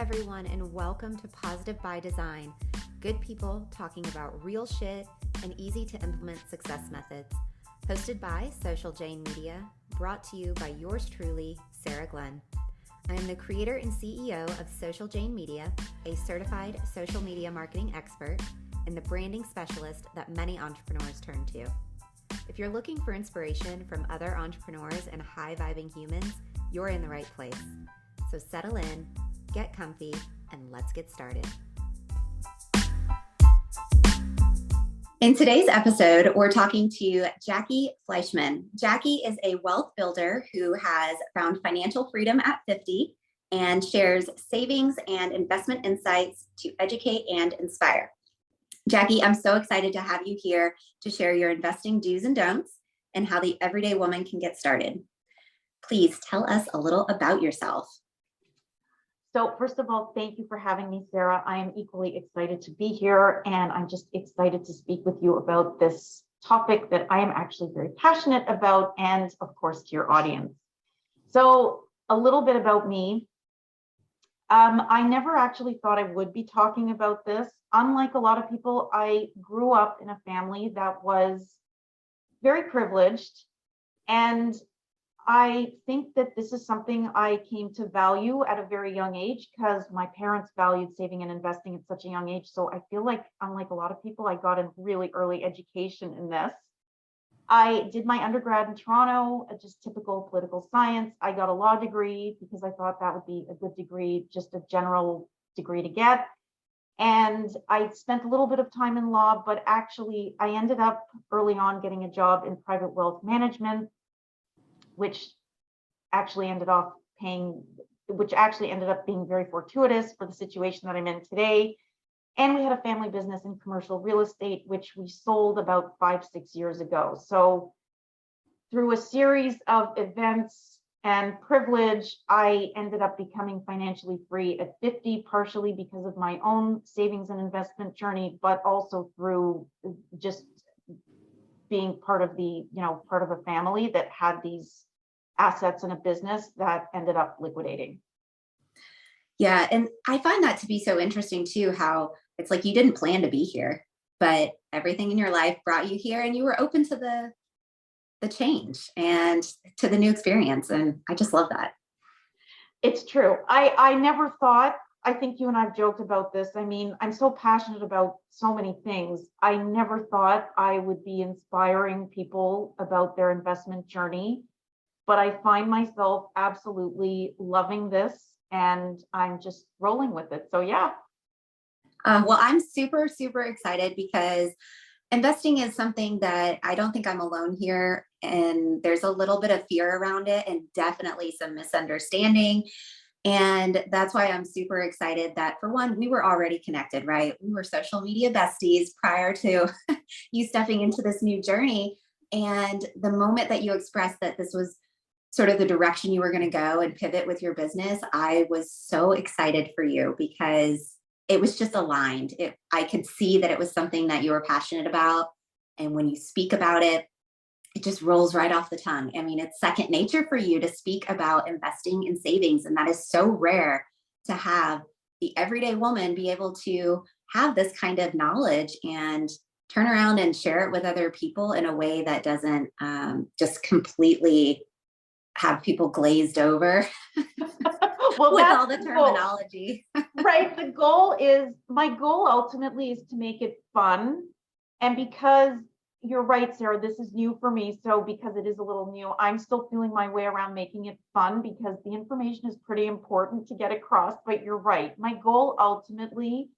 everyone, and welcome to Positive by Design. Good people talking about real shit and easy to implement success methods. Hosted by Social Jane Media, brought to you by yours truly, Sarah Glenn. I am the creator and CEO of Social Jane Media, a certified social media marketing expert and the branding specialist that many entrepreneurs turn to. If you're looking for inspiration from other entrepreneurs and high-vibing humans, you're in the right place. So settle in, get comfy, and let's get started. In today's episode, we're talking to Jackie Fleischmann. Jackie is a wealth builder who has found financial freedom at 50 and shares savings and investment insights to educate and inspire. Jackie, I'm so excited to have you here to share your investing do's and don'ts and how the everyday woman can get started. Please tell us a little about yourself. So first of all, thank you for having me, Sarah. I am equally excited to be here, and I'm just excited to speak with you about this topic that I am actually very passionate about, and of course to your audience. So a little bit about me. I never actually thought I would be talking about this. Unlike a lot of people, I grew up in a family that was very privileged, and I think that this is something I came to value at a very young age because my parents valued saving and investing at such a young age. So I feel like, unlike a lot of people, I got a really early education in this. I did my undergrad in Toronto, just typical political science. I got a law degree because I thought that would be a good degree, just a general degree to get. And I spent a little bit of time in law, but actually I ended up early on getting a job in private wealth management, which actually ended up being very fortuitous for the situation that I'm in today. And we had a family business in commercial real estate, which we sold about 5-6 years ago. So through a series of events and privilege, I ended up becoming financially free at 50, partially because of my own savings and investment journey, but also through just being part of a family that had these assets in a business that ended up liquidating. Yeah, and I find that to be so interesting too, how it's like you didn't plan to be here, but everything in your life brought you here and you were open to the change and to the new experience. And I just love that. It's true. I never thought, I think you and I've joked about this. I mean, I'm so passionate about so many things. I never thought I would be inspiring people about their investment journey, but I find myself absolutely loving this and I'm just rolling with it. So yeah. Well, I'm super, super excited because investing is something that I don't think I'm alone here. And there's a little bit of fear around it and definitely some misunderstanding. And that's why I'm super excited that, for one, we were already connected, right? We were social media besties prior to you stepping into this new journey. And the moment that you expressed that this was sort of the direction you were going to go and pivot with your business, I was so excited for you because it was just aligned. I could see that it was something that you were passionate about. And when you speak about it, it just rolls right off the tongue. I mean, it's second nature for you to speak about investing and savings. And that is so rare to have the everyday woman be able to have this kind of knowledge and turn around and share it with other people in a way that doesn't just completely have people glazed over well, with all the terminology. Right. My goal ultimately is to make it fun. And because you're right, Sarah, this is new for me. So because it is a little new, I'm still feeling my way around making it fun because the information is pretty important to get across. But you're right. My goal ultimately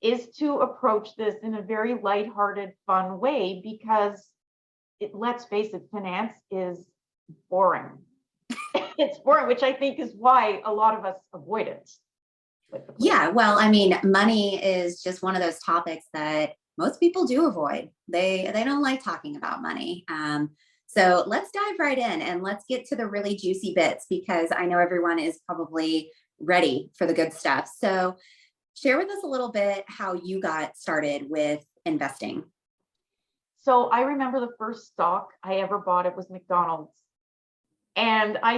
is to approach this in a very lighthearted, fun way because let's face it, finance is boring. It's boring, which I think is why a lot of us avoid it. Yeah, well, I mean, money is just one of those topics that most people do avoid. They don't like talking about money. So let's dive right in and let's get to the really juicy bits because I know everyone is probably ready for the good stuff. So share with us a little bit how you got started with investing. So I remember the first stock I ever bought, it was McDonald's. And I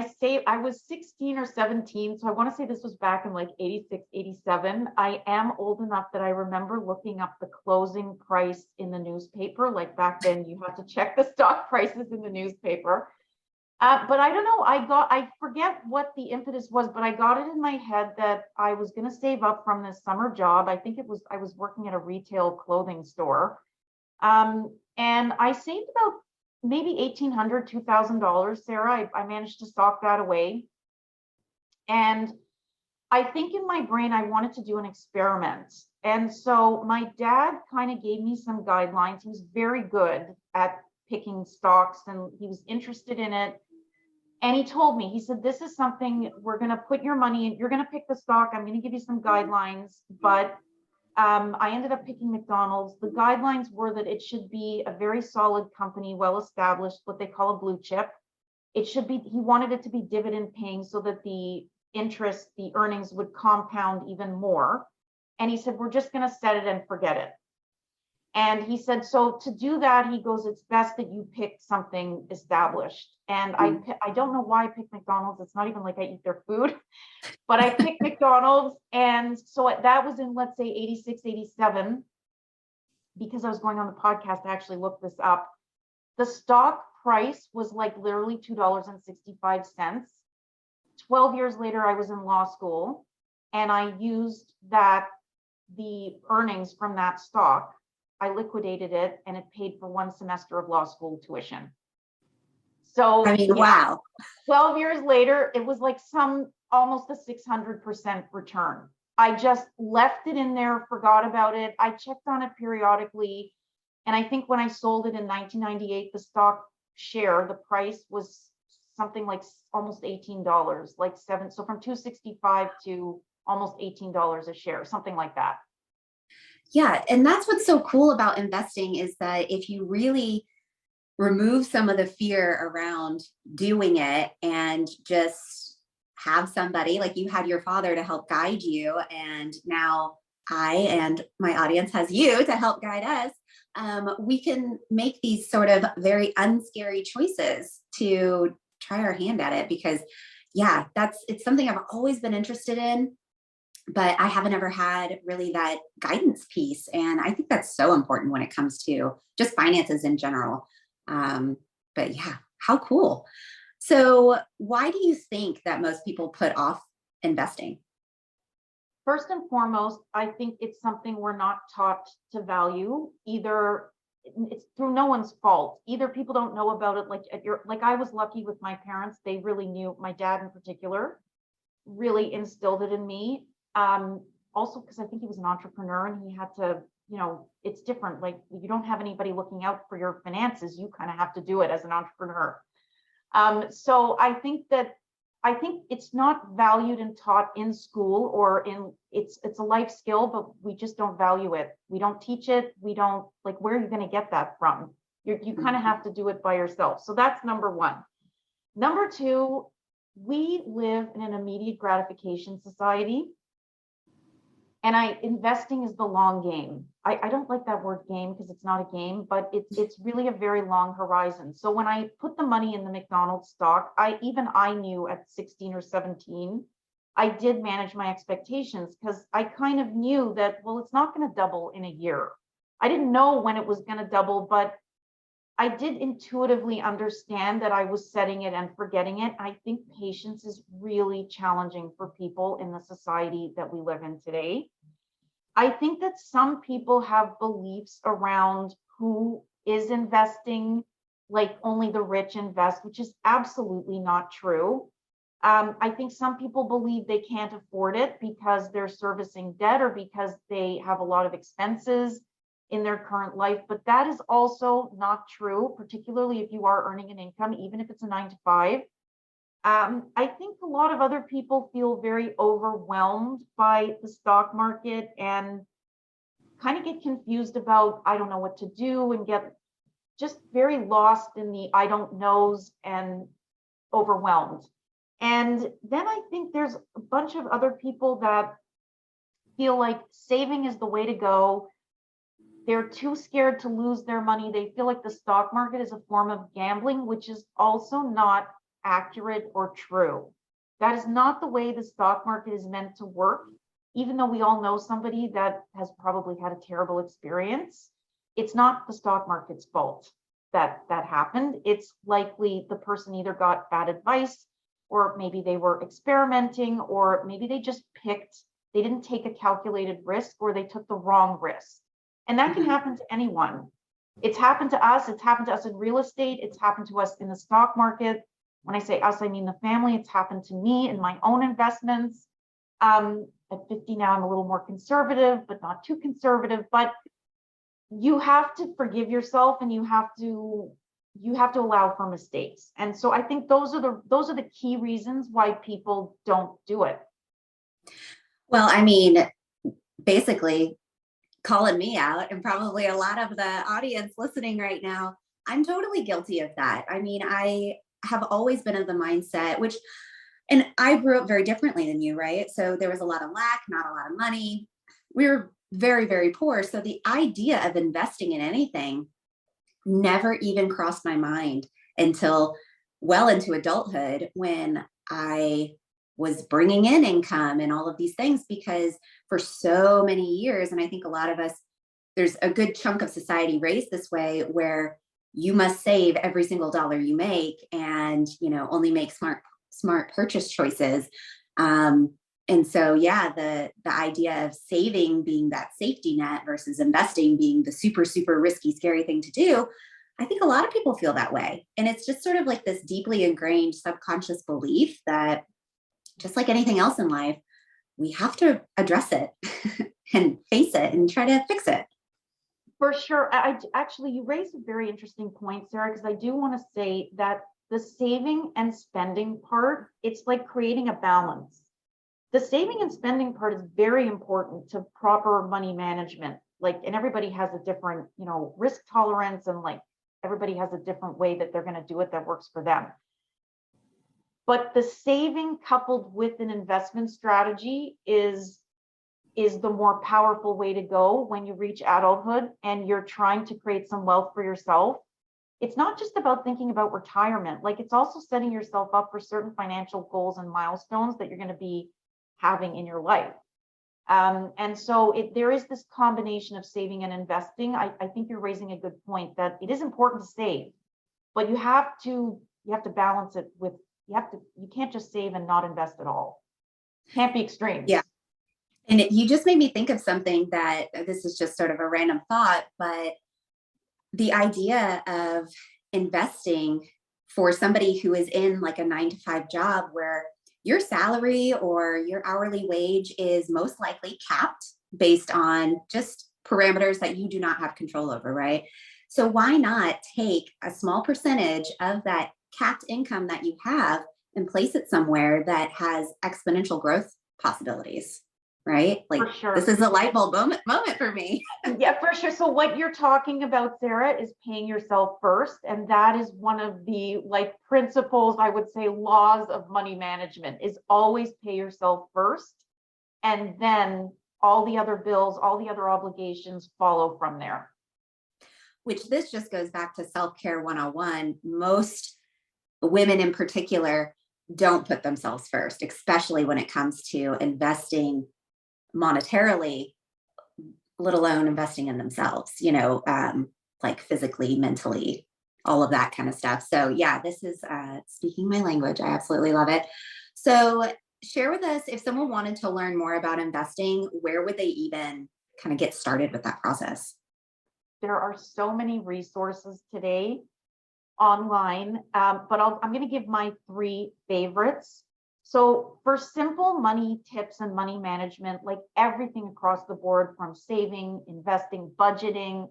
was 16 or 17. So I want to say this was back in like 86, 87. I am old enough that I remember looking up the closing price in the newspaper. Like back then you had to check the stock prices in the newspaper. But I don't know, I forget what the impetus was, but I got it in my head that I was going to save up from this summer job. I think I was working at a retail clothing store. And I saved about maybe $1,800, $2,000, Sarah. I managed to stock that away. And I think in my brain, I wanted to do an experiment. And so my dad kind of gave me some guidelines. He was very good at picking stocks and he was interested in it. And he told me, he said, this is something we're going to put your money in. You're going to pick the stock. I'm going to give you some guidelines, but I ended up picking McDonald's. The guidelines were that it should be a very solid company, well established, what they call a blue chip. It should be, he wanted it to be dividend paying so that the interest, the earnings would compound even more. And he said, we're just going to set it and forget it. And he said, so to do that, he goes, it's best that you pick something established. And I don't know why I picked McDonald's. It's not even like I eat their food, but I picked McDonald's. And so that was in, let's say, 86, 87, because I was going on the podcast, I actually looked this up. The stock price was like literally $2.65. 12 years later, I was in law school and I used the earnings from that stock. I liquidated it and it paid for one semester of law school tuition. So I mean, wow. 12 years later, it was like almost a 600% return. I just left it in there, forgot about it. I checked on it periodically. And I think when I sold it in 1998, the stock share, the price was something like almost $18, like so from 265 to almost $18 a share, something like that. Yeah. And that's what's so cool about investing is that if you really remove some of the fear around doing it and just have somebody like you had your father to help guide you, and now I and my audience has you to help guide us, we can make these sort of very unscary choices to try our hand at it. Because yeah, it's something I've always been interested in, but I haven't ever had really that guidance piece. And I think that's so important when it comes to just finances in general. But yeah, how cool. So why do you think that most people put off investing? First and foremost, I think it's something we're not taught to value. Either it's through no one's fault. Either people don't know about it, like I was lucky with my parents. They really knew, my dad in particular, really instilled it in me. Also, because I think he was an entrepreneur and he had to, it's different. Like you don't have anybody looking out for your finances. You kind of have to do it as an entrepreneur. So I think it's not valued and taught in school or it's a life skill, but we just don't value it. We don't teach it. We don't, like, where are you going to get that from? You kind of have to do it by yourself. So that's number one. Number two, we live in an immediate gratification society. And investing is the long game. I don't like that word game because it's not a game, but it's really a very long horizon. So when I put the money in the McDonald's stock, I knew at 16 or 17, I did manage my expectations because I kind of knew that, well, it's not going to double in a year. I didn't know when it was going to double, but I did intuitively understand that I was setting it and forgetting it. I think patience is really challenging for people in the society that we live in today. I think that some people have beliefs around who is investing, like only the rich invest, which is absolutely not true. I think some people believe they can't afford it because they're servicing debt or because they have a lot of expenses in their current life, but that is also not true, particularly if you are earning an income, even if it's a 9 to 5. I think a lot of other people feel very overwhelmed by the stock market and kind of get confused about, I don't know what to do, and get just very lost in the I don't knows and overwhelmed. And then I think there's a bunch of other people that feel like saving is the way to go. They're too scared to lose their money. They feel like the stock market is a form of gambling, which is also not accurate or true. That is not the way the stock market is meant to work. Even though we all know somebody that has probably had a terrible experience, it's not the stock market's fault that that happened. It's likely the person either got bad advice, or maybe they were experimenting, or maybe they just they didn't take a calculated risk, or they took the wrong risk. And that can happen to anyone. It's happened to us. It's happened to us in real estate. It's happened to us in the stock market. When I say us, I mean the family. It's happened to me in my own investments. At 50 now, I'm a little more conservative, but not too conservative. But you have to forgive yourself, and you have to allow for mistakes. And so I think those are the key reasons why people don't do it. Well, I mean, basically calling me out, and probably a lot of the audience listening right now, I'm totally guilty of that. I mean, I have always been of the mindset, and I grew up very differently than you, right? So there was a lot of lack, not a lot of money. We were very, very poor. So the idea of investing in anything never even crossed my mind until well into adulthood, when I was bringing in income and all of these things, because for so many years, and I think a lot of us, there's a good chunk of society raised this way, where you must save every single dollar you make, and only make smart purchase choices. And so, yeah, the idea of saving being that safety net versus investing being the super, super risky, scary thing to do, I think a lot of people feel that way. And it's just sort of like this deeply ingrained subconscious belief that, just like anything else in life, we have to address it and face it and try to fix it. For sure. I actually, you raised a very interesting point, Sarah, because I do want to say that the saving and spending part, it's like creating a balance. The saving and spending part is very important to proper money management. And everybody has a different, risk tolerance, and everybody has a different way that they're going to do it that works for them. But the saving coupled with an investment strategy is the more powerful way to go when you reach adulthood and you're trying to create some wealth for yourself. It's not just about thinking about retirement. It's also setting yourself up for certain financial goals and milestones that you're going to be having in your life. And so there is this combination of saving and investing. I think you're raising a good point that it is important to save, but you have to balance it with, you can't just save and not invest at all. Can't be extremes. Yeah. And you just made me think of something that, this is just sort of a random thought, but the idea of investing for somebody who is in a 9-to-5 job, where your salary or your hourly wage is most likely capped based on just parameters that you do not have control over, right? So why not take a small percentage of that capped income that you have and place it somewhere that has exponential growth possibilities, right? For sure. This is a light bulb moment for me. Yeah, for sure. So what you're talking about, Sarah, is paying yourself first. And that is one of the principles, I would say, laws of money management, is always pay yourself first. And then all the other bills, all the other obligations follow from there. Which, this just goes back to self-care 101. Most women in particular don't put themselves first, especially when it comes to investing monetarily, let alone investing in themselves, physically, mentally, all of that kind of stuff. So yeah, this is speaking my language. I absolutely love it. So share with us, if someone wanted to learn more about investing, where would they even kind of get started with that process? There are so many resources today online, but I'm going to give my 3 favorites. So for simple money tips and money management, everything across the board, from saving, investing, budgeting,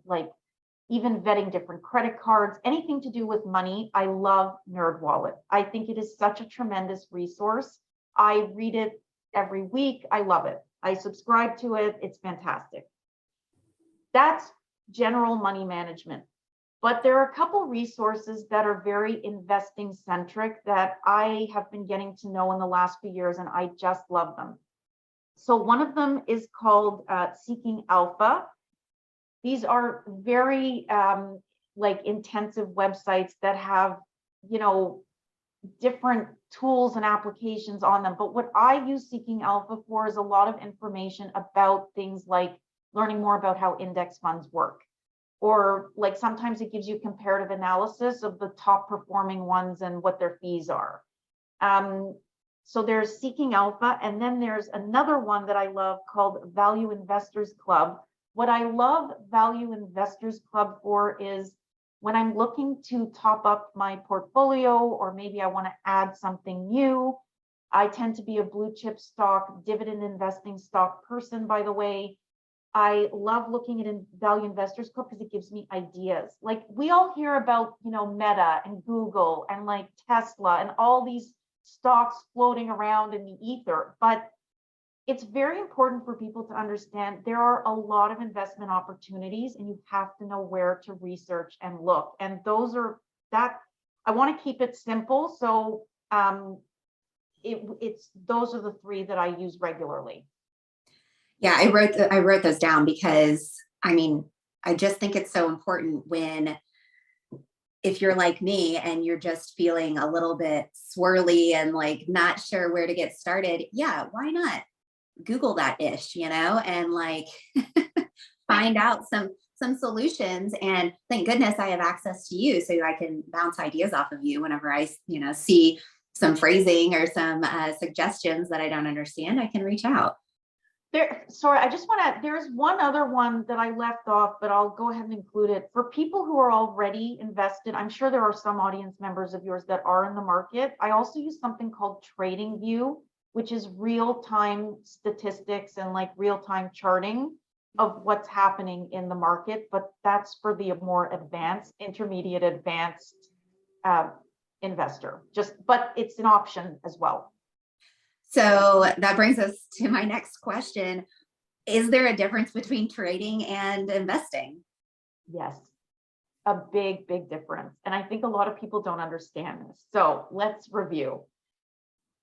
even vetting different credit cards, anything to do with money, I love NerdWallet. I think it is such a tremendous resource. I read it every week. I love it. I subscribe to it. It's fantastic. That's general money management. But there are a couple resources that are very investing centric that I have been getting to know in the last few years, and I just love them. So one of them is called Seeking Alpha. These are very intensive websites that have, different tools and applications on them. But what I use Seeking Alpha for is a lot of information about things like learning more about how index funds work. Or like sometimes it gives you comparative analysis of the top performing ones and what their fees are. So there's Seeking Alpha, and then there's another one that I love called Value Investors Club. What I love Value Investors Club for is when I'm looking to top up my portfolio, or maybe I want to add something new. I tend to be a blue chip stock, dividend investing stock person, by the way. I love looking at Value Investors Club because it gives me ideas. Like we all hear about, Meta and Google and like Tesla and all these stocks floating around in the ether, but it's very important for people to understand there are a lot of investment opportunities and you have to know where to research and look. And those are that I want to keep it simple. So those are the three that I use regularly. Yeah, I wrote those down because I just think it's so important if you're like me and you're just feeling a little bit swirly and like not sure where to get started. Yeah, why not Google that ish, and like find out some solutions. And thank goodness I have access to you so I can bounce ideas off of you whenever I, see some phrasing or some suggestions that I don't understand. I can reach out. Sorry, there's one other one that I left off, but I'll go ahead and include it. For people who are already invested, I'm sure there are some audience members of yours that are in the market. I also use something called Trading View, which is real-time statistics and like real-time charting of what's happening in the market, but that's for the more advanced, intermediate advanced investor. But it's an option as well. So that brings us to my next question. Is there a difference between trading and investing? Yes, a big, big difference. And I think a lot of people don't understand this. So let's review.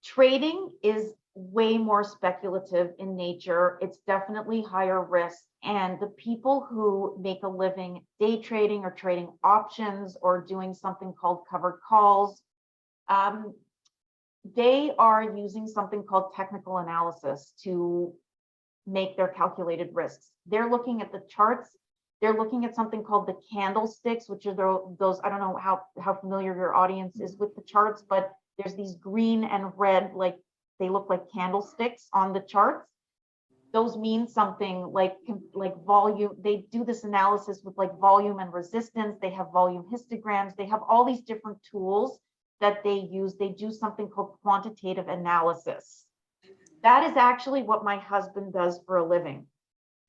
Trading is way more speculative in nature. It's definitely higher risk. And the people who make a living day trading or trading options or doing something called covered calls, they are using something called technical analysis to make their calculated risks. They're looking at the charts. They're looking at something called the candlesticks, which are those, I don't know how familiar your audience is with the charts, but there's these green and red, like they look like candlesticks on the charts. Those mean something like volume. They do this analysis with like volume and resistance. They have volume histograms. They have all these different tools that they use. They do something called quantitative analysis. That is actually what my husband does for a living.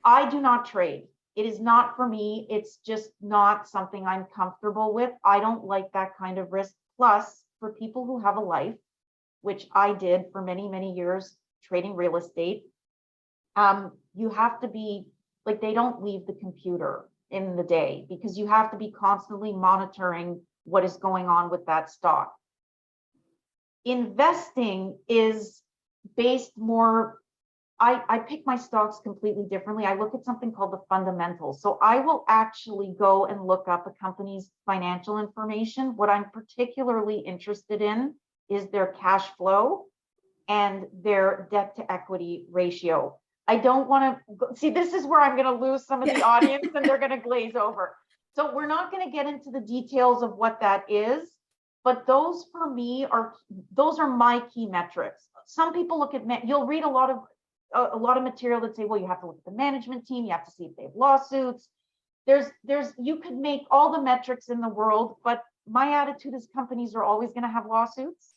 I do not trade. It is not for me. It's just not something I'm comfortable with. I don't like that kind of risk. Plus, for people who have a life, which I did for many, many years, trading real estate, you have to be like, they don't leave the computer in the day because you have to be constantly monitoring what is going on with that stock. Investing is based more, I pick my stocks completely differently. I look at something called the fundamentals. So I will actually go and look up a company's financial information. What I'm particularly interested in is their cash flow and their debt to equity ratio. I don't want to see, this is where I'm going to lose some of the audience and they're going to glaze over. So we're not going to get into the details of what that is, but those for me those are my key metrics. Some people look at, you'll read a lot of material that say, well, you have to look at the management team. You have to see if they have lawsuits. You could make all the metrics in the world, but my attitude is companies are always going to have lawsuits.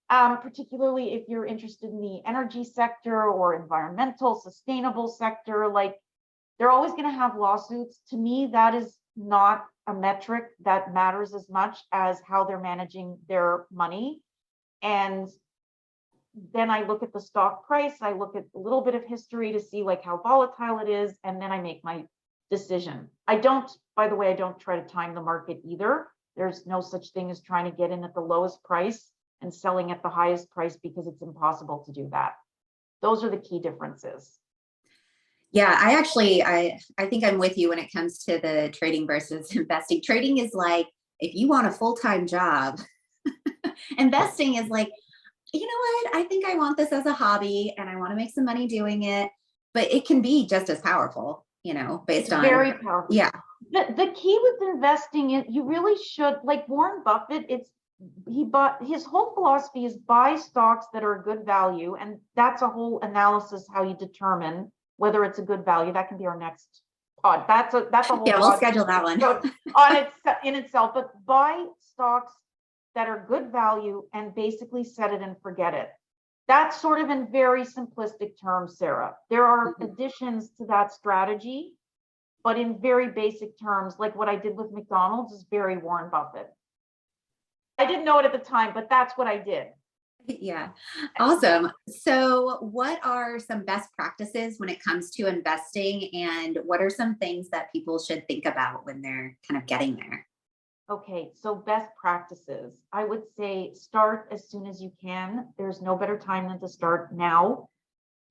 Particularly if you're interested in the energy sector or environmental, sustainable sector, like they're always going to have lawsuits. To me, that is not a metric that matters as much as how they're managing their money. And then I look at the stock price, I look at a little bit of history to see like how volatile it is, and then I make my decision. By the way, I don't try to time the market either. There's no such thing as trying to get in at the lowest price and selling at the highest price because it's impossible to do that. Those are the key differences. Yeah, I think I'm with you when it comes to the trading versus investing. Trading is like, if you want a full-time job, investing is like, you know what? I think I want this as a hobby and I want to make some money doing it, but it can be just as powerful, based It's on, very powerful. yeah. The key with investing is you really should, like Warren Buffett, his whole philosophy is buy stocks that are a good value. And that's a whole analysis how you determine whether it's a good value. That can be our next pod. That's a whole Yeah, we'll pod schedule that one. on its in itself. But buy stocks that are good value and basically set it and forget it. That's sort of in very simplistic terms, Sarah. There are additions to that strategy, but in very basic terms, like what I did with McDonald's is very Warren Buffett. I didn't know it at the time, but that's what I did. Yeah. Awesome. So what are some best practices when it comes to investing, and what are some things that people should think about when they're kind of getting there? Okay, so best practices. I would say start as soon as you can. There's no better time than to start now.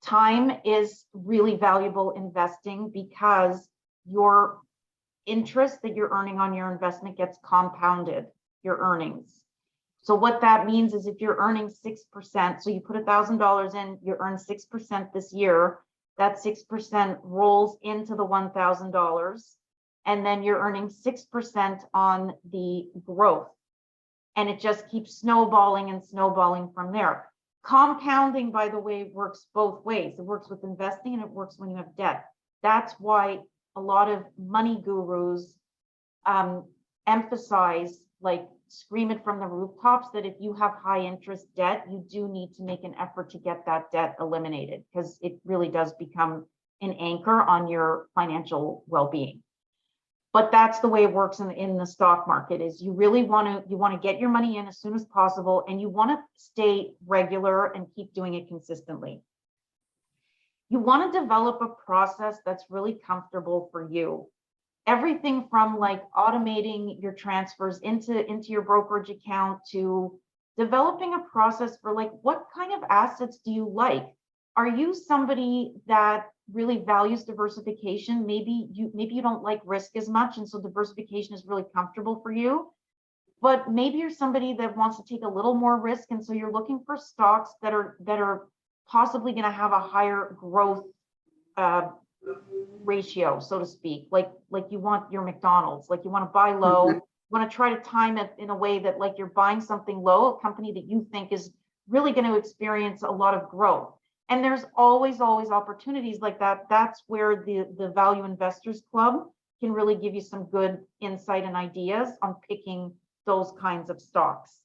Time is really valuable investing because your interest that you're earning on your investment gets compounded, your earnings. So what that means is if you're earning 6%, so you put $1,000 in, you earn 6% this year, that 6% rolls into the $1,000, and then you're earning 6% on the growth. And it just keeps snowballing and snowballing from there. Compounding, by the way, works both ways. It works with investing and it works when you have debt. That's why a lot of money gurus emphasize, like scream it from the rooftops, that if you have high interest debt, you do need to make an effort to get that debt eliminated, because it really does become an anchor on your financial well-being. But that's the way it works in the stock market, is you really want to get your money in as soon as possible, and you want to stay regular and keep doing it consistently. You want to develop a process that's really comfortable for you. Everything from like automating your transfers into your brokerage account to developing a process for like, what kind of assets do you like? Are you somebody that really values diversification? Maybe you don't like risk as much, and so diversification is really comfortable for you. But maybe you're somebody that wants to take a little more risk, and so you're looking for stocks that are possibly going to have a higher growth ratio, so to speak. Like you want your McDonald's, like you want to buy low, you want to try to time it in a way that like you're buying something low, a company that you think is really going to experience a lot of growth. And there's always opportunities like that. That's where the Value Investors Club can really give you some good insight and ideas on picking those kinds of stocks.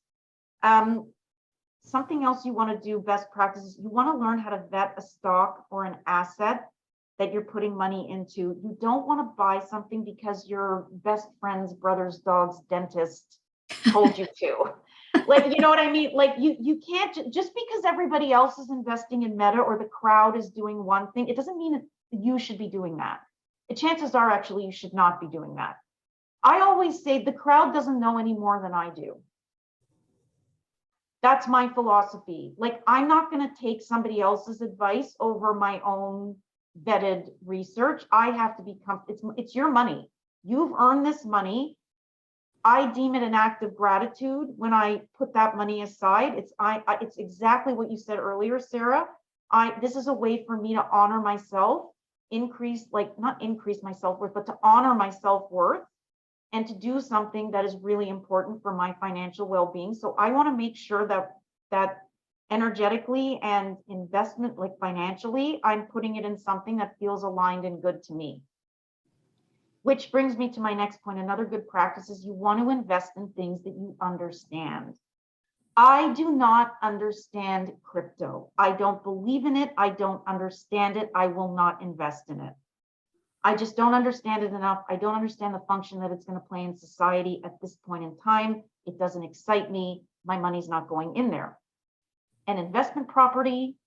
Something else you want to do, best practices, you want to learn how to vet a stock or an asset that you're putting money into. You don't want to buy something because your best friend's brother's dog's dentist told you to. Like, you know what I mean? Like you can't, just because everybody else is investing in Meta or the crowd is doing one thing, it doesn't mean that you should be doing that. The chances are actually you should not be doing that. I always say the crowd doesn't know any more than I do. That's my philosophy. Like, I'm not going to take somebody else's advice over my own vetted research. I have to be it's your money. You've earned this money. I deem it an act of gratitude when I put that money aside. It's exactly what you said earlier, Sarah. This is a way for me to honor myself, not increase my self-worth, but to honor my self-worth and to do something that is really important for my financial well-being. So I want to make sure that energetically and investment, like financially, I'm putting it in something that feels aligned and good to me. Which brings me to my next point. Another good practice is you want to invest in things that you understand. I do not understand crypto. I don't believe in it. I don't understand it. I will not invest in it. I just don't understand it enough. I don't understand the function that it's going to play in society at this point in time. It doesn't excite me. My money's not going in there. An investment property,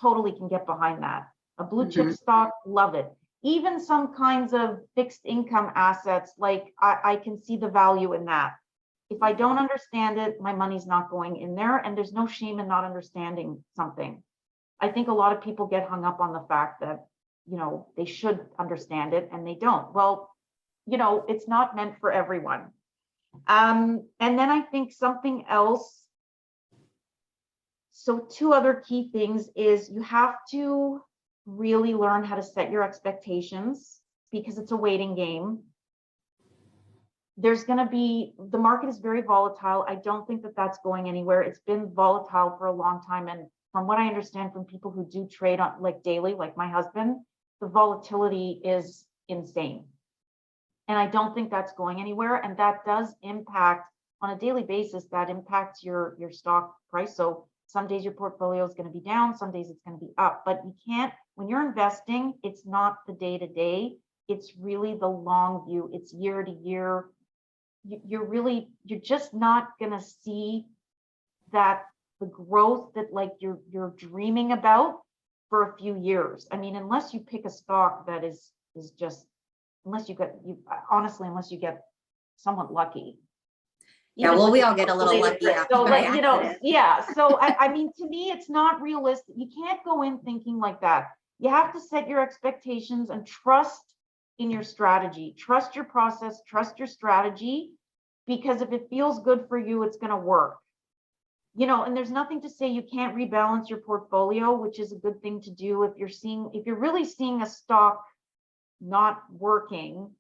totally can get behind that. A blue chip stock, love it. Even some kinds of fixed income assets, like I can see the value in that. If I don't understand it, my money's not going in there, and there's no shame in not understanding something. I think a lot of people get hung up on the fact that, they should understand it and they don't. Well, it's not meant for everyone. And then I think something else So two other key things is you have to really learn how to set your expectations because it's a waiting game. There's going to be, the market is very volatile. I don't think that that's going anywhere. It's been volatile for a long time. And from what I understand from people who do trade on like daily, like my husband, the volatility is insane. And I don't think that's going anywhere. And that does impact on a daily basis, that impacts your stock price. So some days your portfolio is going to be down, some days it's going to be up, but you can't, when you're investing, it's not the day to day, it's really the long view, it's year to year. You're just not going to see that the growth that like you're dreaming about for a few years. I mean, unless you pick a stock that is just, unless you get somewhat lucky. Yeah, well, we all get a little lucky. So like, you know, yeah. So I mean, to me, it's not realistic. You can't go in thinking like that. You have to set your expectations and trust in your strategy. Trust your process, trust your strategy, because if it feels good for you, it's going to work. You know, and there's nothing to say you can't rebalance your portfolio, which is a good thing to do. If you're really seeing a stock not working,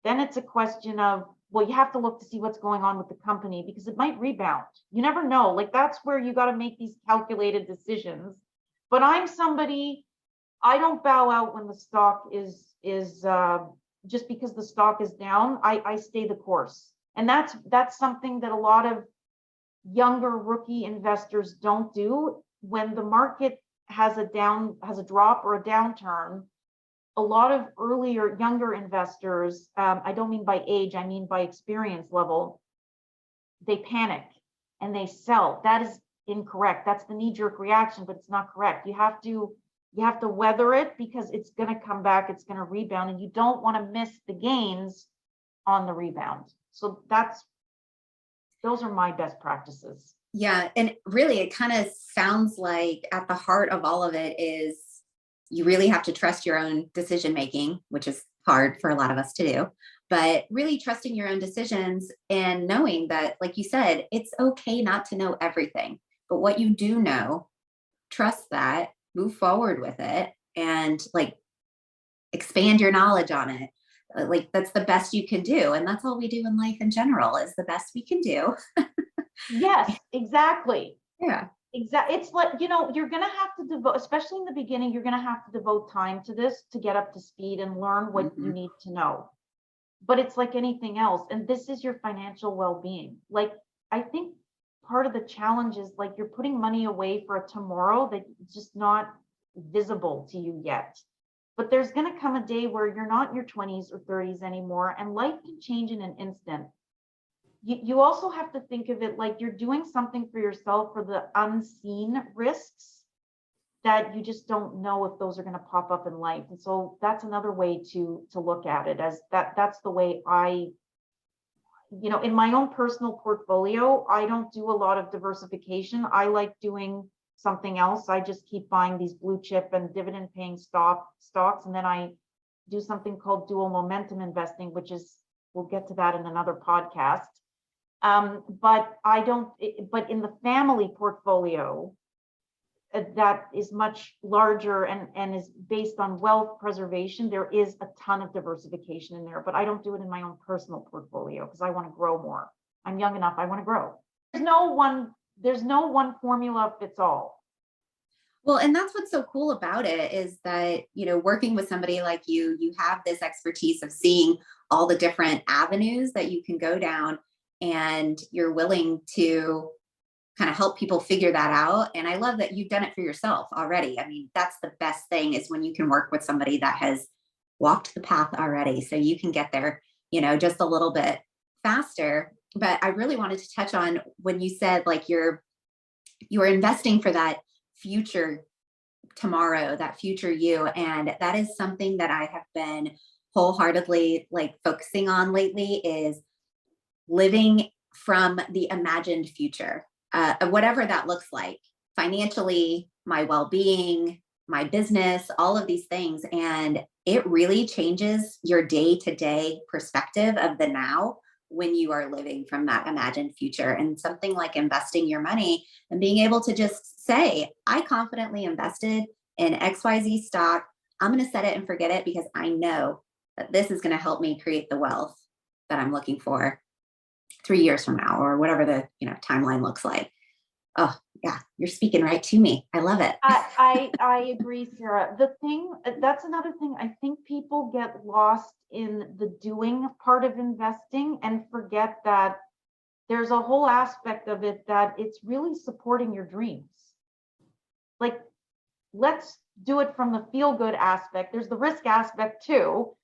then it's a question of, well, you have to look to see what's going on with the company because it might rebound. You never know. Like that's where you got to make these calculated decisions. But I'm somebody, I don't bow out when the stock is just because the stock is down. I stay the course, and that's something that a lot of younger rookie investors don't do. When the market has a drop or a downturn, a lot of earlier, younger investors, I don't mean by age, I mean by experience level, they panic and they sell. That is incorrect. That's the knee-jerk reaction, but it's not correct. You have to weather it because it's going to come back, it's going to rebound, and you don't want to miss the gains on the rebound. So those are my best practices. Yeah, and really, it kind of sounds like at the heart of all of it is you really have to trust your own decision making, which is hard for a lot of us to do, but really trusting your own decisions and knowing that, like you said, it's okay not to know everything, but what you do know, trust that, move forward with it, and like expand your knowledge on it. Like that's the best you can do. And that's all we do in life in general is the best we can do. Yes, exactly. Yeah. Exactly. It's like, you know, you're going to have to devote, especially in the beginning, you're going to have to devote time to this to get up to speed and learn what you need to know. But it's like anything else. And this is your financial well-being. Like, I think part of the challenge is like you're putting money away for a tomorrow that's just not visible to you yet. But there's going to come a day where you're not in your 20s or 30s anymore, and life can change in an instant. You also have to think of it like you're doing something for yourself for the unseen risks that you just don't know if those are going to pop up in life. And so that's another way to look at it, as that's the way I, you know, in my own personal portfolio, I don't do a lot of diversification. I like doing something else. I just keep buying these blue chip and dividend paying stocks. And then I do something called dual momentum investing, which is, we'll get to that in another podcast. But in the family portfolio that is much larger and is based on wealth preservation, there is a ton of diversification in there, but I don't do it in my own personal portfolio because I want to grow more. I'm young enough, I want to grow. There's no one formula fits all. Well, and that's what's so cool about it is that, you know, working with somebody like you have this expertise of seeing all the different avenues that you can go down, and you're willing to kind of help people figure that out. And I love that you've done it for yourself already. I mean, that's the best thing is when you can work with somebody that has walked the path already, so you can get there, you know, just a little bit faster. But I really wanted to touch on when you said like you're investing for that future tomorrow, that future you. And that is something that I have been wholeheartedly like focusing on lately, is living from the imagined future, whatever that looks like, financially, my well-being, my business, all of these things. And it really changes your day-to-day perspective of the now when you are living from that imagined future. And something like investing your money and being able to just say, I confidently invested in XYZ stock. I'm going to set it and forget it because I know that this is going to help me create the wealth that I'm looking for 3 years from now, or whatever the timeline looks like. Oh yeah, you're speaking right to me. I love it. I agree, Sarah. That's another thing. I think people get lost in the doing part of investing and forget that there's a whole aspect of it that it's really supporting your dreams. Like, let's do it from the feel good aspect. There's the risk aspect too,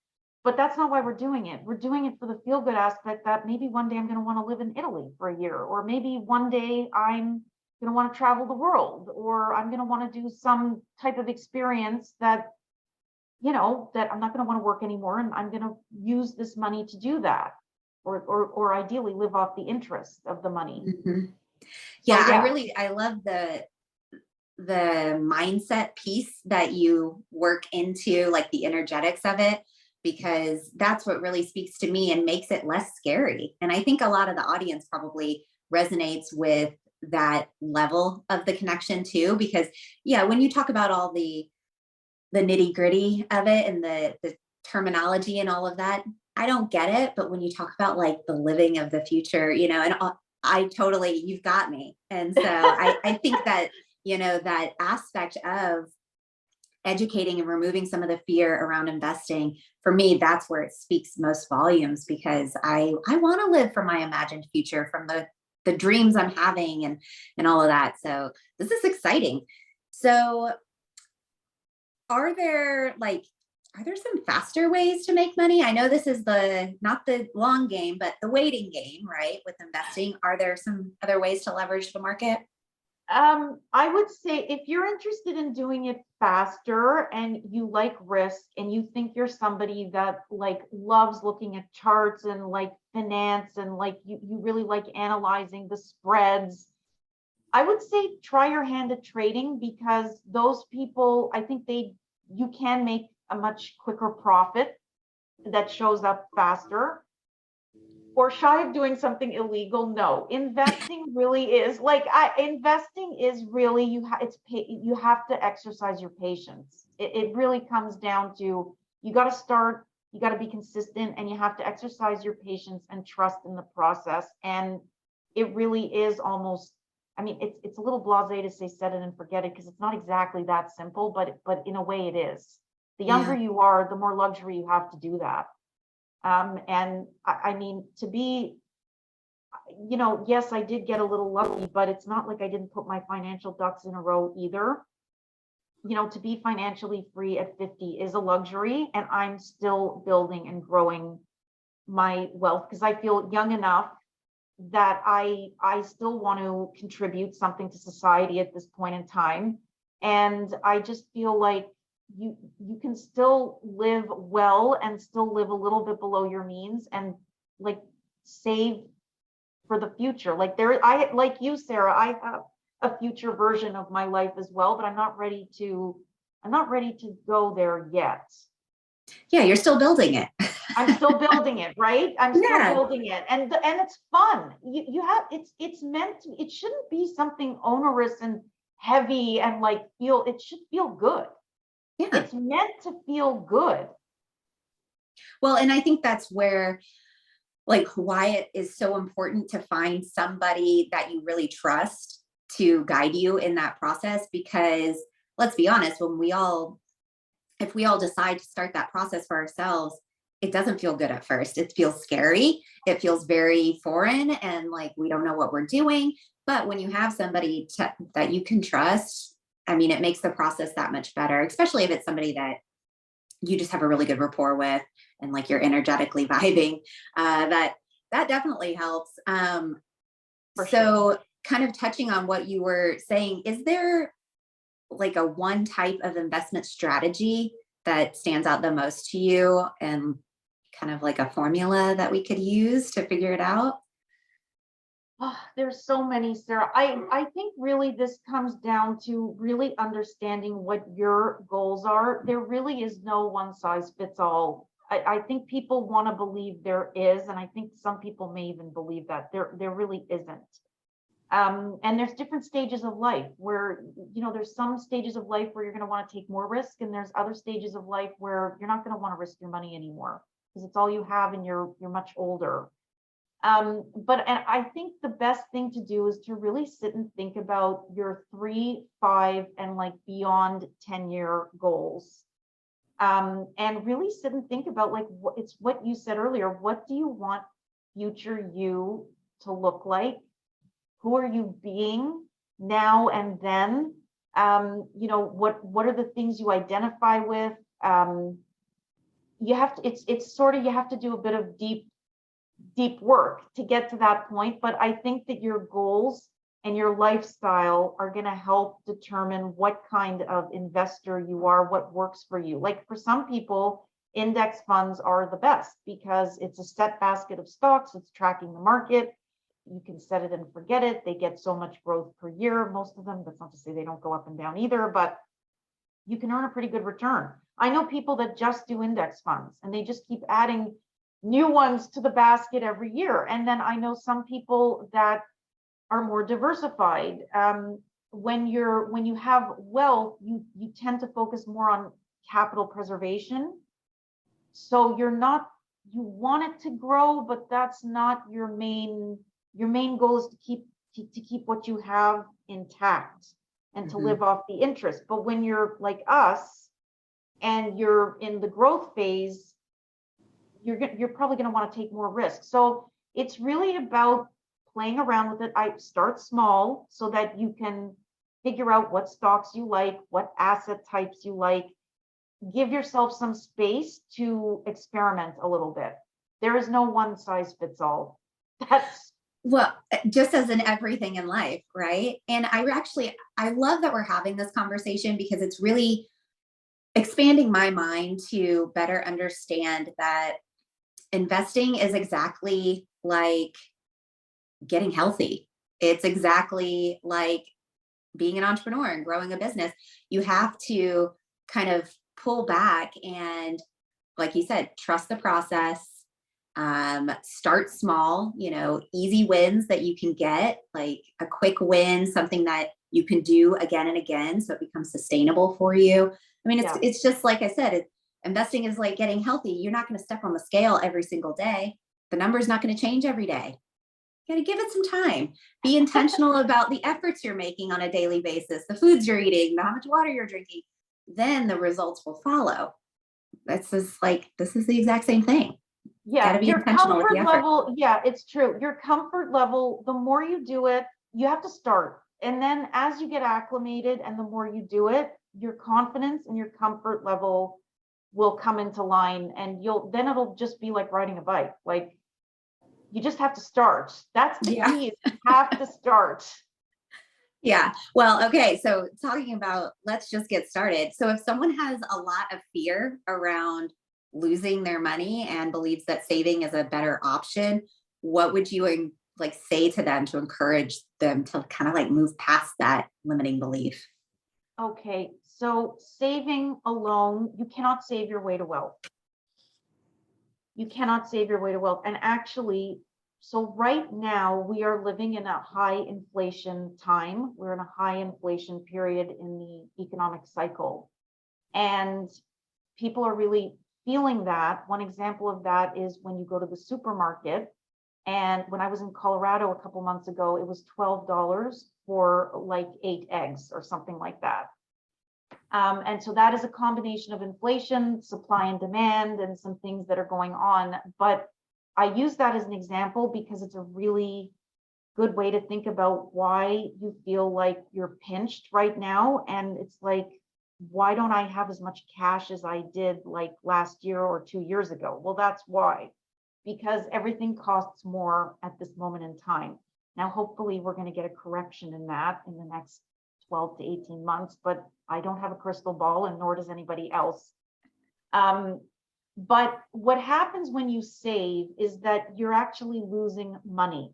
but that's not why we're doing it. We're doing it for the feel good aspect that maybe one day I'm going to want to live in Italy for a year, or maybe one day I'm going to want to travel the world, or I'm going to want to do some type of experience that, that I'm not going to want to work anymore. And I'm going to use this money to do that, or ideally live off the interest of the money. Mm-hmm. So, Yeah, I love the mindset piece that you work into, like the energetics of it, because that's what really speaks to me and makes it less scary. And I think a lot of the audience probably resonates with that level of the connection too, because yeah, when you talk about all the nitty gritty of it and the terminology and all of that, I don't get it. But when you talk about like the living of the future, and I totally, you've got me. And so I think that, that aspect of educating and removing some of the fear around investing, for me, that's where it speaks most volumes, because I want to live for my imagined future, from the dreams I'm having and all of that. So this is exciting. So are there some faster ways to make money? I know this is not the long game, but the waiting game, right? With investing, are there some other ways to leverage the market? I would say if you're interested in doing it faster and you like risk and you think you're somebody that like loves looking at charts and like finance and like you really like analyzing the spreads, I would say try your hand at trading, because those people, I think you can make a much quicker profit that shows up faster. Or shy of doing something illegal? No, investing really is like investing is really you have to exercise your patience. It really comes down to, you got to start, you got to be consistent, and you have to exercise your patience and trust in the process. And it really is almost, I mean, it's a little blasé to say set it and forget it, because it's not exactly that simple, but in a way it is. The younger Yeah. you are, the more luxury you have to do that. And I mean, to be, yes, I did get a little lucky, but it's not like I didn't put my financial ducks in a row either. To be financially free at 50 is a luxury, and I'm still building and growing my wealth because I feel young enough that I still want to contribute something to society at this point in time. And I just feel like you can still live well and still live a little bit below your means and like save for the future. Like you, Sarah, I have a future version of my life as well, but I'm not ready to go there yet. Yeah, you're still building it. I'm still building it, right? I'm still Yeah. building it. And it's fun. You have, it's meant to, it shouldn't be something onerous and heavy and like it should feel good. Yeah. It's meant to feel good. Well, and I think that's where, like, why it is so important to find somebody that you really trust to guide you in that process. Because let's be honest, if we all decide to start that process for ourselves, it doesn't feel good at first. It feels scary. It feels very foreign and like we don't know what we're doing. But when you have somebody that you can trust, I mean, it makes the process that much better, especially if it's somebody that you just have a really good rapport with and like you're energetically vibing. That definitely helps. For So sure. kind of touching on what you were saying, is there like a one type of investment strategy that stands out the most to you, and kind of like a formula that we could use to figure it out? Oh, there's so many, Sarah. I think really this comes down to really understanding what your goals are. There really is no one size fits all. I think people want to believe there is, and I think some people may even believe that there really isn't. And there's different stages of life where, there's some stages of life where you're going to want to take more risk, and there's other stages of life where you're not going to want to risk your money anymore because it's all you have and you're much older. And I think the best thing to do is to really sit and think about your 3, 5, and like beyond 10-year goals. And really sit and think about like it's what you said earlier. What do you want future you to look like? Who are you being now and then? What are the things you identify with? You have to, it's sort of, you have to do a bit of deep work to get to that point. But I think that your goals and your lifestyle are going to help determine what kind of investor you are, what works for you. Like for some people, index funds are the best because it's a set basket of stocks, it's tracking the market. You can set it and forget it. They get so much growth per year. Most of them, that's not to say they don't go up and down either, but you can earn a pretty good return. I know people that just do index funds and they just keep adding new ones to the basket every year. And then I know some people that are more diversified. When you have wealth, you tend to focus more on capital preservation. So you want it to grow, but that's not your main goal is to keep what you have intact and to live off the interest. But when you're like us and you're in the growth phase, you're probably going to want to take more risk. So it's really about playing around with it. I start small so that you can figure out what stocks you like, what asset types you like. Give yourself some space to experiment a little bit. There is no one size fits all. Well, just as in everything in life, right? And I love that we're having this conversation because it's really expanding my mind to better understand that investing is exactly like getting healthy. It's exactly like being an entrepreneur and growing a business. You have to kind of pull back and, like you said, trust the process. Start small, easy wins that you can get, like a quick win, something that you can do again and again so it becomes sustainable for you. I mean, it's just like I said, investing is like getting healthy. You're not going to step on the scale every single day. The number's not going to change every day. You got to give it some time. Be intentional about the efforts you're making on a daily basis, the foods you're eating, how much water you're drinking. Then the results will follow. This is the exact same thing. Yeah, be your intentional with comfort the effort. level. Yeah, it's true. Your comfort level, the more you do it, you have to start. And then as you get acclimated and the more you do it, your confidence and your comfort level will come into line, and it'll just be like riding a bike. Like you just have to start. That's the key. Is you have to start. Yeah. Well, okay. So talking about, let's just get started. So if someone has a lot of fear around losing their money and believes that saving is a better option, what would you say to them to encourage them to kind of like move past that limiting belief? Okay. So saving alone, you cannot save your way to wealth. You cannot save your way to wealth. And actually, so right now we are living in a high inflation time. We're in a high inflation period in the economic cycle. And people are really feeling that. One example of that is when you go to the supermarket. And when I was in Colorado a couple months ago, it was $12 for like 8 eggs or something like that. And so that is a combination of inflation, supply and demand, and some things that are going on. But I use that as an example because it's a really good way to think about why you feel like you're pinched right now. And it's like, why don't I have as much cash as I did like last year or 2 years ago? Well, that's why, because everything costs more at this moment in time. Now, hopefully we're going to get a correction in that in the next 12 to 18 months, but I don't have a crystal ball, and nor does anybody else. But what happens when you save is that you're actually losing money.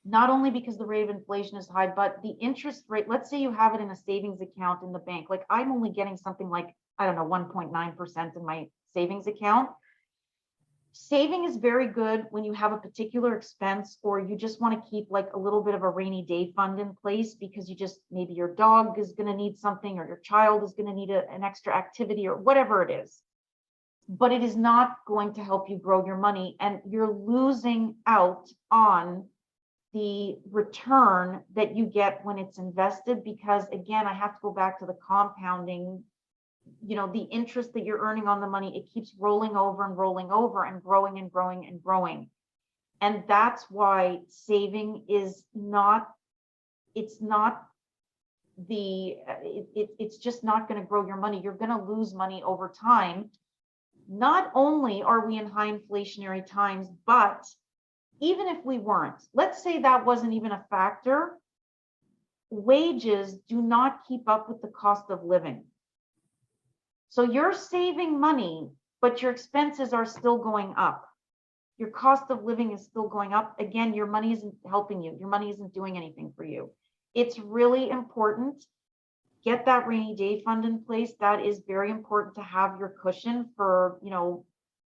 Not only because the rate of inflation is high, but the interest rate, let's say you have it in a savings account in the bank. Like I'm only getting something like, I don't know, 1.9% in my savings account. Saving is very good when you have a particular expense or you just want to keep like a little bit of a rainy day fund in place because you just, maybe your dog is going to need something or your child is going to need an extra activity or whatever it is. But it is not going to help you grow your money, and you're losing out on the return that you get when it's invested, because again, I have to go back to the compounding, the interest that you're earning on the money, it keeps rolling over and rolling over and growing and growing and growing. And that's why saving is not, it's just not going to grow your money. You're going to lose money over time. Not only are we in high inflationary times, but even if we weren't, let's say that wasn't even a factor, wages do not keep up with the cost of living. So you're saving money, but your expenses are still going up. Your cost of living is still going up. Again, your money isn't helping you. Your money isn't doing anything for you. It's really important. Get that rainy day fund in place. That is very important to have your cushion for,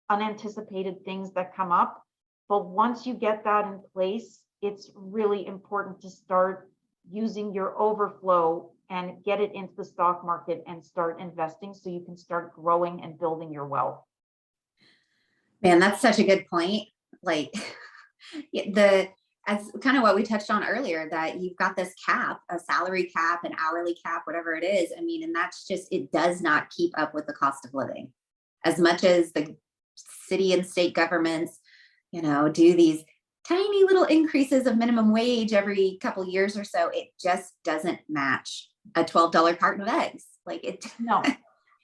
unanticipated things that come up. But once you get that in place, it's really important to start using your overflow and get it into the stock market and start investing so you can start growing and building your wealth. Man, that's such a good point. Like as kind of what we touched on earlier, that you've got this cap, a salary cap, an hourly cap, whatever it is. I mean, and that's just, it does not keep up with the cost of living. As much as the city and state governments, do these tiny little increases of minimum wage every couple years or so, it just doesn't match a $12 carton of eggs. Like it, no,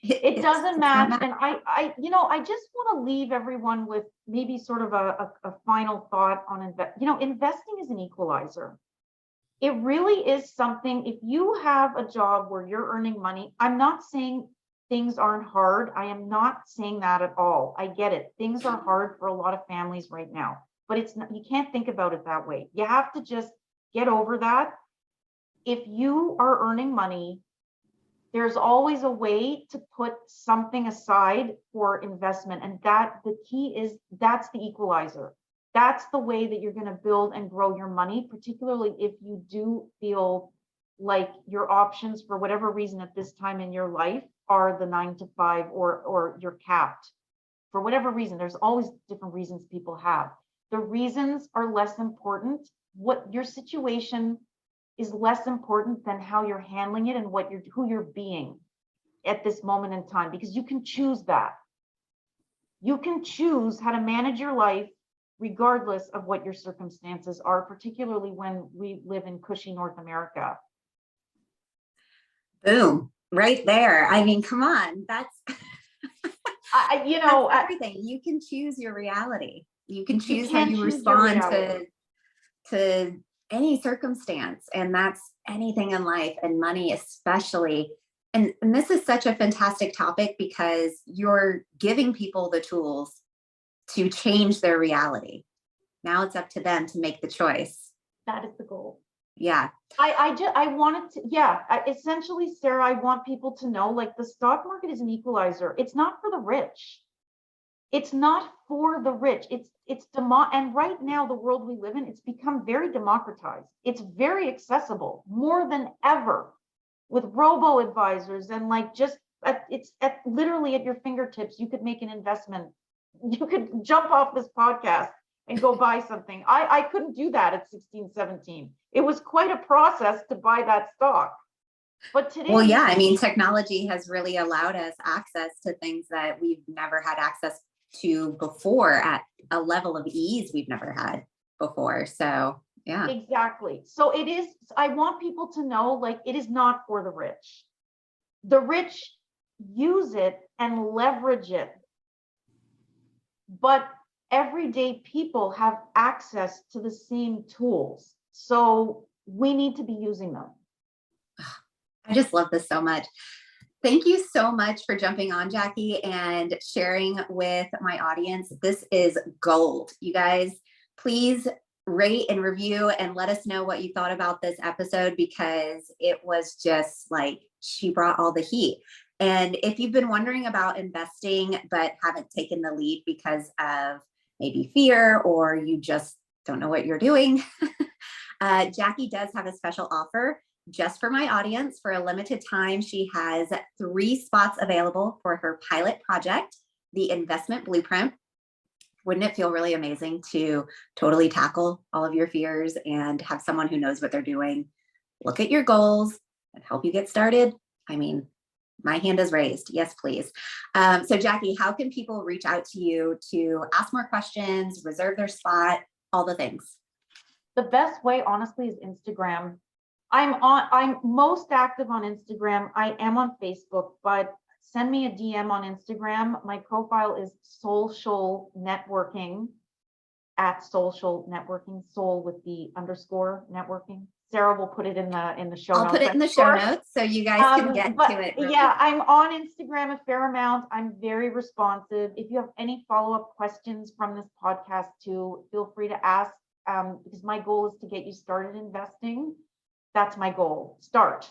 it doesn't match. And I just want to leave everyone with maybe sort of a final thought on investing is an equalizer. It really is something. If you have a job where you're earning money, I'm not saying things aren't hard. I am not saying that at all. I get it. Things are hard for a lot of families right now, but it's not, you can't think about it that way. You have to just get over that. If you are earning money, there's always a way to put something aside for investment. And that the key is, that's the equalizer. That's the way that you're going to build and grow your money, particularly if you do feel like your options for whatever reason at this time in your life are the 9 to 5 or you're capped for whatever reason. There's always different reasons people have. The reasons are less important. What your situation is less important than how you're handling it and who you're being at this moment in time, because you can choose that. You can choose how to manage your life regardless of what your circumstances are, particularly when we live in cushy North America. Boom, right there. I mean, come on, that's that's everything. You can choose your reality. You can choose how you respond to any circumstance, and that's anything in life, and money especially. And this is such a fantastic topic because you're giving people the tools to change their reality. Now it's up to them to make the choice. That is the goal. Yeah. Essentially, Sarah, I want people to know, like, the stock market is an equalizer. It's not for the rich. It's not for the rich. And right now, the world we live in, it's become very democratized. It's very accessible, more than ever, with robo advisors and literally at your fingertips. You could make an investment. You could jump off this podcast and go buy something. I couldn't do that at 16, 17. It was quite a process to buy that stock. But today, well, yeah, I mean, technology has really allowed us access to things that we've never had access to before at a level of ease we've never had before. So yeah, exactly. So it is, I want people to know, like, it is not for the rich. The rich use it and leverage it, but everyday people have access to the same tools. So we need to be using them. I just love this so much. Thank you so much for jumping on, Jackie, and sharing with my audience. This is gold. You guys, please rate and review and let us know what you thought about this episode, because it was just like she brought all the heat. And if you've been wondering about investing but haven't taken the lead because of maybe fear or you just don't know what you're doing, Jackie does have a special offer just for my audience. For a limited time, she has 3 spots available for her pilot project, the investment blueprint. Wouldn't it feel really amazing to totally tackle all of your fears and have someone who knows what they're doing look at your goals and help you get started? I mean, my hand is raised. Yes, please. So Jackie, how can people reach out to you to ask more questions, reserve their spot, all the things? The best way, honestly, is Instagram. I'm most active on Instagram. I am on Facebook, but send me a DM on Instagram. My profile is social networking at social networking, soul with the underscore networking. Sarah will put it in the show I'll notes. put it in the show notes so you guys can get to it. Yeah, I'm on Instagram a fair amount. I'm very responsive. If you have any follow-up questions from this podcast too, feel free to ask, because my goal is to get you started investing. That's my goal. Start.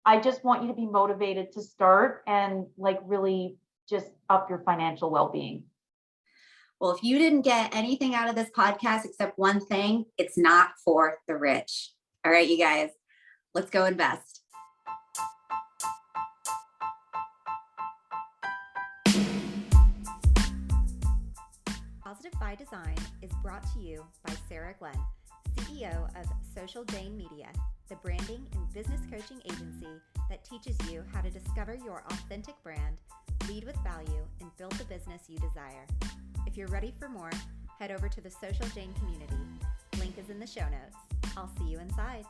I just want you to be motivated to start and like really just up your financial well-being. Well, if you didn't get anything out of this podcast except one thing, it's not for the rich. All right, you guys, let's go invest. Positive by Design is brought to you by Sarah Glenn, CEO of Social Jane Media, the branding and business coaching agency that teaches you how to discover your authentic brand, lead with value, and build the business you desire. If you're ready for more, head over to the Social Jane community. Link is in the show notes. I'll see you inside.